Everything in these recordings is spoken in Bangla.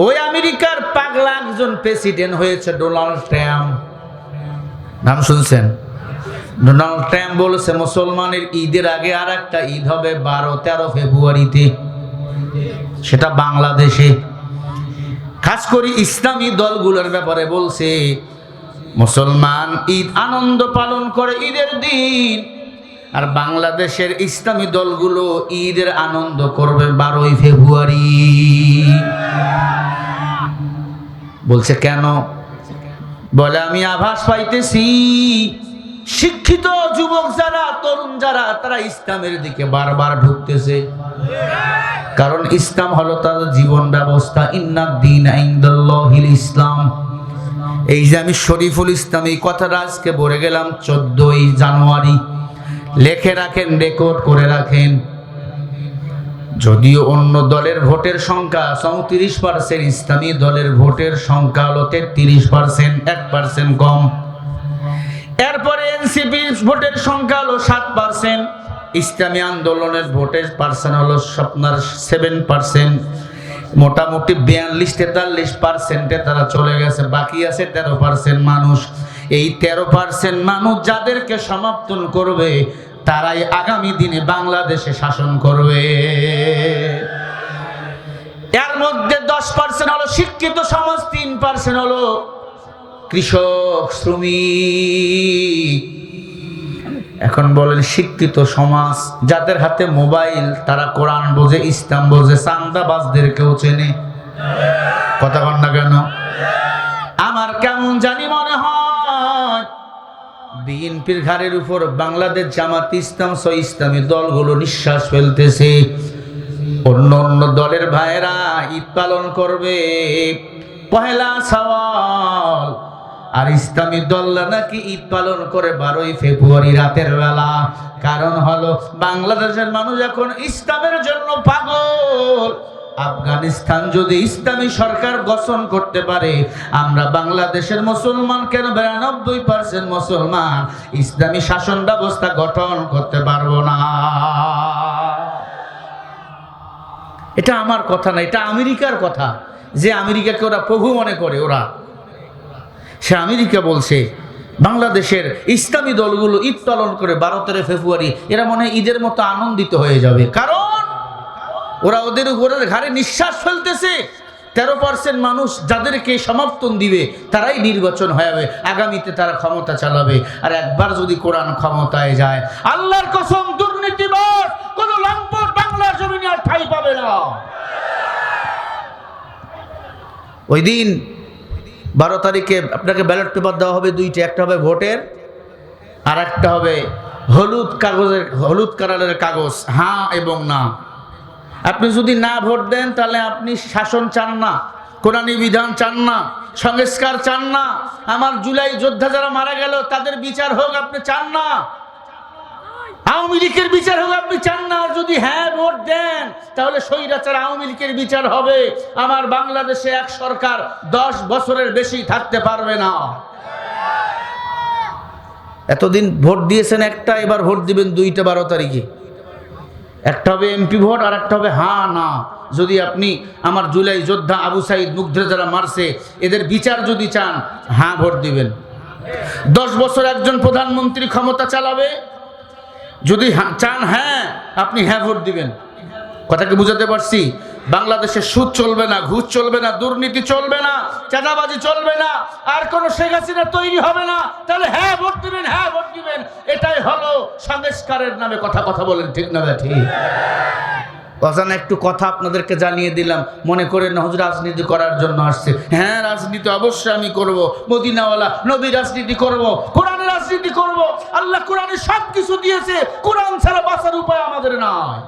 ওই আমেরিকার পাগলা একজন প্রেসিডেন্ট হয়েছে ডোনাল্ড ট্রাম্প, নাম শুনছেন? ডোনাল্ড ট্রাম্প বলেছে মুসলমানের ঈদের আগে আর একটা ঈদ হবে 12-13 ফেব্রুয়ারিতে, সেটা বাংলাদেশে। খাস করে ইসলামী দলগুলোর ব্যাপারে বলছে মুসলমান ঈদ আনন্দ পালন করে ঈদের দিন, আর বাংলাদেশের ইসলামী দলগুলো ঈদের আনন্দ করবে 12 ফেব্রুয়ারি। বলছে কেন? বলে আমি আভাস পাইতেছি শিক্ষিত যুবক যারা, তরুণ যারা, তারা ইসলামের দিকে বারবার ঢুকতেছে, কারণ ইসলাম হলো তাদের জীবন ব্যবস্থা। ইন্নাদ-দীনা ইনদাল্লাহিল ইসলাম। এই যে আমি শরীফুল ইসলাম এই কথাটা আজকে বলে গেলাম 14ই জানুয়ারি, লেখে রাখেন, রেকর্ড করে রাখেন। যদিও অন্য দলের ভোটের সংখ্যা 34%, ইসলামী দলের ভোটের সংখ্যা হলো 33%, 1% কম। এরপরে এনসিপির ভোটের সংখ্যা হলো 7%, ইসলামী আন্দোলনের ভোটের পার্সেন্ট হলো আপনার 7%। মোটামুটি 42-43% তারা চলে গেছে, বাকি আছে 13% মানুষ। এই 13% মানুষ যাদেরকে সমর্থন করবে তারাই আগামী দিনে বাংলাদেশে শাসন করবে। এর মধ্যে 10% হলো শিক্ষিত সমাজ, 3% হলো কৃষক, শ্রমিক। এখন বলেন শিক্ষিত সমাজ যাদের হাতে মোবাইল, তারা কোরআন বোঝে, ইসলাম বোঝে, চান্দাবাজদের কেউ চেনে? কথা বল না কেন? আমার কেমন জানি মনে হয় বিএনপির ঘাড়ের উপর বাংলাদেশ জামাত ইসলাম সহ ইসলামী দলগুলো নিঃশ্বাস ফেলতেছে। অন্য অন্য দলের ভাইয়েরা ঈদ পালন করবে পহেলা শাওয়াল, আর ইসলামী দলরা নাকি ঈদ পালন করে 12 ফেব্রুয়ারি রাতের বেলা। কারণ হলো বাংলাদেশের মানুষ এখন ইসলামের জন্য পাগল। আফগানিস্তান যদি ইসলামী সরকার গঠন করতে পারে, আমরা বাংলাদেশের মুসলমান কেন 92% মুসলমান ইসলামী শাসন ব্যবস্থা গঠন করতে পারবো না? এটা আমার কথা না, এটা আমেরিকার কথা। যে আমেরিকাকে ওরা প্রভু মনে করে, ওরা সে আমেরিকা বলছে বাংলাদেশের ইসলামী দলগুলো ঈদ পালন করে 12-13 ফেব্রুয়ারি, এরা মনে হয় ঈদের মতো আনন্দিত হয়ে যাবে, কারণ ওরা ওদের উপরের ঘাড়ে নিঃশ্বাস ফেলতেছে। 13% মানুষ যাদেরকে সমর্থন দিবে তারাই নির্বাচন হয়ে যাবে, আগামীতে তারা ক্ষমতা চালাবে। আর একবার যদি কোরআন ক্ষমতায় যায়, আল্লাহর কসম দুর্নীতিবাজ কোন লম্পট বাংলার জমিনে আর ঠাঁই পাবে না। ওই দিন 12 তারিখে আপনাকে ব্যালট পেপার দেওয়া হবে দুইটা, একটা হবে ভোটের আর একটা হবে হলুদ কাগজের, হলুদ কালারের কাগজ, হ্যাঁ এবং না। আপনি যদি না ভোট দেন তাহলে আপনি শাসন চান না, কোরআনী বিধান চান না, সংস্কার চান না, আমার জুলাই যোদ্ধা যারা মারা গেল তাদের বিচার হোক আপনি চান না, আওয়ামী লীগের বিচার হোক আপনি চান না। আর যদি হ্যাঁ ভোট দেন তাহলে স্বৈরাচার আওয়ামী লীগের বিচার হবে। আমার বাংলাদেশে এক সরকার 10 বছরের বেশি থাকতে পারবে না। এতদিন ভোট দিয়েছেন একটা, এবার ভোট দিবেন দুইটা 12 তারিখে। একটা হবে এমপি ভোট আর একটা হবে হ্যাঁ না। যদি আপনি আমার জুলাই যোদ্ধা আবু সাইদ মুগ্ধ যারা মারছে এদের বিচার যদি চান, হ্যাঁ ভোট দিবেন। 10 বছর একজন প্রধানমন্ত্রী ক্ষমতা চালাবে, যদি চান হ্যাঁ, আপনি হ্যাঁ ভোট দিবেন। কথাকে বুঝাতে পারছি? বাংলাদেশে সুদ চলবে না, ঘুষ চলবে না, দুর্নীতি চলবে না, চাঁদাবাজি চলবে না, আর কোন শেখ হাসিনা তৈরি হবে না। তাহলে হ্যাঁ ভোট দিবেন, হ্যাঁ ভোট দিবেন। এটাই হলো সংস্কারের নামে কথা। কথা বলেন ঠিক না ঠিক? অজানা একটু কথা আপনাদেরকে জানিয়ে দিলাম, মনে করে না হুজুর রাজনীতি করার জন্য আসছে। হ্যাঁ, রাজনীতি অবশ্যই আমি করব, মদিনাওয়ালা নবী রাজনীতি করব, কোরআনের রাজনীতি করব। আল্লাহ কোরআনে সব কিছু দিয়েছে, কোরআন ছাড়া বাঁচার উপায় আমাদের নাই,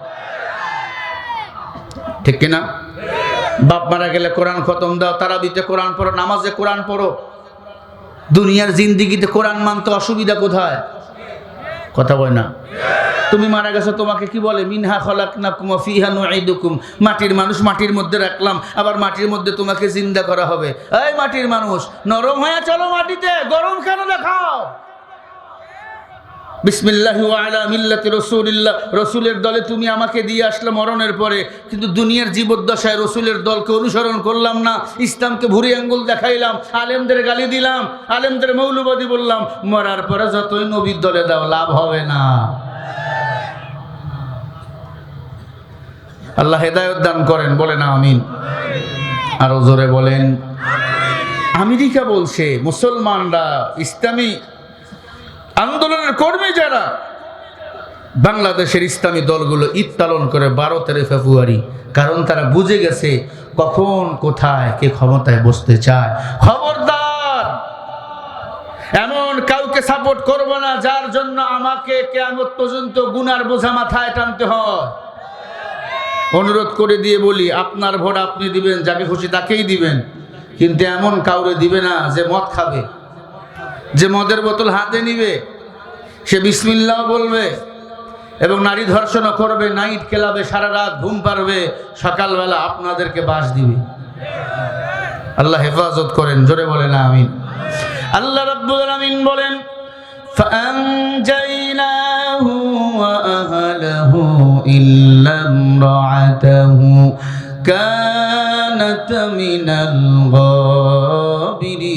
ঠিক কিনা? বাপ মারা গেলে কোরআন খতম দাও, তারাবিতে কোরআন পড়ো, নামাজে কোরআন পড়ো। দুনিয়ার জিন্দিগিতে কোরআন মানতে অসুবিধা কোথায়? কথা বলে না? তুমি মারা গেছো, তোমাকে কি বলে? মিনহা খলাকনাকুম ওয়া ফিহা নুঈদুকুম। মাটির মানুষ মাটির মধ্যে রাখলাম, আবার মাটির মধ্যে তোমাকে জিন্দা করা হবে। এই মাটির মানুষ, নরম হয়ে চলো মাটিতে, গরম কেন দেখাও? বিসমিল্লাহি ওয়া আলা মিল্লাতি রাসূলিল্লাহ, রাসূলের দলে তুমি আমাকে দিয়ে আসলে মরণের পরে, কিন্তু দুনিয়ার জীবদ্দশায় রাসূলের দলকে অনুসরণ করলাম না, ইসলামকে ভুরি আঙ্গুল দেখাইলাম, আলেমদের গালি দিলাম, আলেমদের মৌলবাদী বললাম, মরার পরে যতই নবীর দলে দাও লাভ হবে না। আল্লাহ হেদায়েত দান করেন, বলেন আমিন। আরো জোরে বলেন। আমেরিকা বলছে মুসলমানরা, ইসলামী আন্দোলনের কর্মী যারা, বাংলাদেশের ইসলামী দলগুলো ঈদ পালন করে 12-13 ফেব্রুয়ারি, কারণ তারা বুঝে গেছে কখন কোথায় কে ক্ষমতায় বসতে চায়। খবরদার, এমন কাউকে সাপোর্ট করব না যার জন্য আমাকে কিয়ামত পর্যন্ত গুনার বোঝা মাথায় টানতে হয়। অনুরোধ করে দিয়ে বলি, আপনার ভোট আপনি দিবেন, যাকে খুশি তাকেই দিবেন, কিন্তু এমন কাউরে দিবে না যে মদ খাবে, যে মদের বোতল হাতে নিবে, সে বিসমিল্লাহ বলবে এবং নারী ধর্ষণও করবে, নাইট ক্লাবে সারা রাত ঘুম পারবে, সকালবেলা আপনাদেরকে বাস দিবে। আল্লাহ হেফাজত করেন, জোরে বলেন আমিন। আল্লাহ রাব্বুল আলামিন বলেন, ফাআনজাইনাহু ওয়া আহলাহু ইল্লা ইমরাআতাহু কানাত মিনাল গাবিরিন।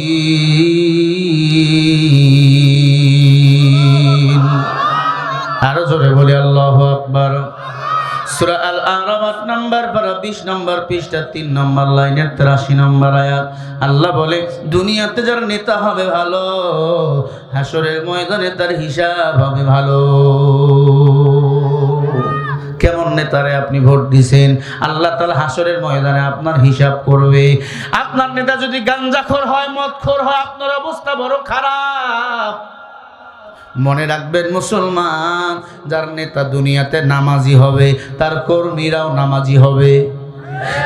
আরো জোরে বলি আল্লাহু আকবার। সূরা আল আরাফ 8 নম্বর পারা 20 নম্বর পৃষ্ঠা 3 নম্বর লাইনের 83 নম্বর আয়াত। আল্লাহ বলে, দুনিয়াতে যার নেতা হবে ভালো, হাসরের ময়দানে তার হিসাব হবে ভালো। কেমন নেতারে আপনি ভোট দিয়েছেন, আল্লাহ তাআলা হাসরের ময়দানে আপনার হিসাব করবে। আপনার নেতা যদি গাঞ্জাখোর হয়, মদখোর হয়, আপনার অবস্থা বড় খারাপ। মনে রাখবেন মুসলমান, যার নেতা দুনিয়াতে নামাজি হবে, তার কর্মীরাও নামাজি হবে।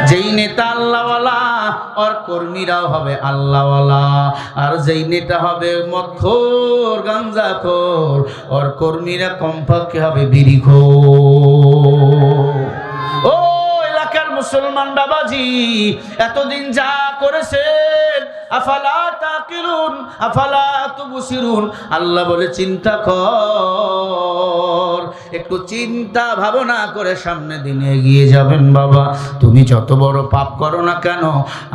যেই নেতা আল্লাহওয়ালা, ওর কর্মীরাও হবে আল্লাহওয়ালা। আর যেই নেতা হবে মদখোর, গাঞ্জাখোর, ওর কর্মীরা কমপক্ষে হবে বিড়িখোর। ও এলাকার মুসলমান বাবাজি, এতদিন যা করেছেন, আফালা তাকিলুন, আফালা তুবসিরুন, আল্লাহ বলে চিন্তা কর, একটু চিন্তা ভাবনা করে সামনে দিনে এগিয়ে যাবেন। বাবা, তুমি যত বড় পাপ করো না কেন,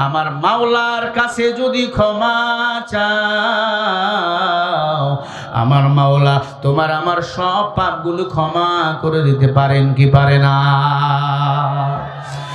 আমার মাওলার কাছে যদি ক্ষমা চাও, আমার মাওলা তোমার আমার সব পাপগুলো ক্ষমা করে দিতে পারেন কি পারে না?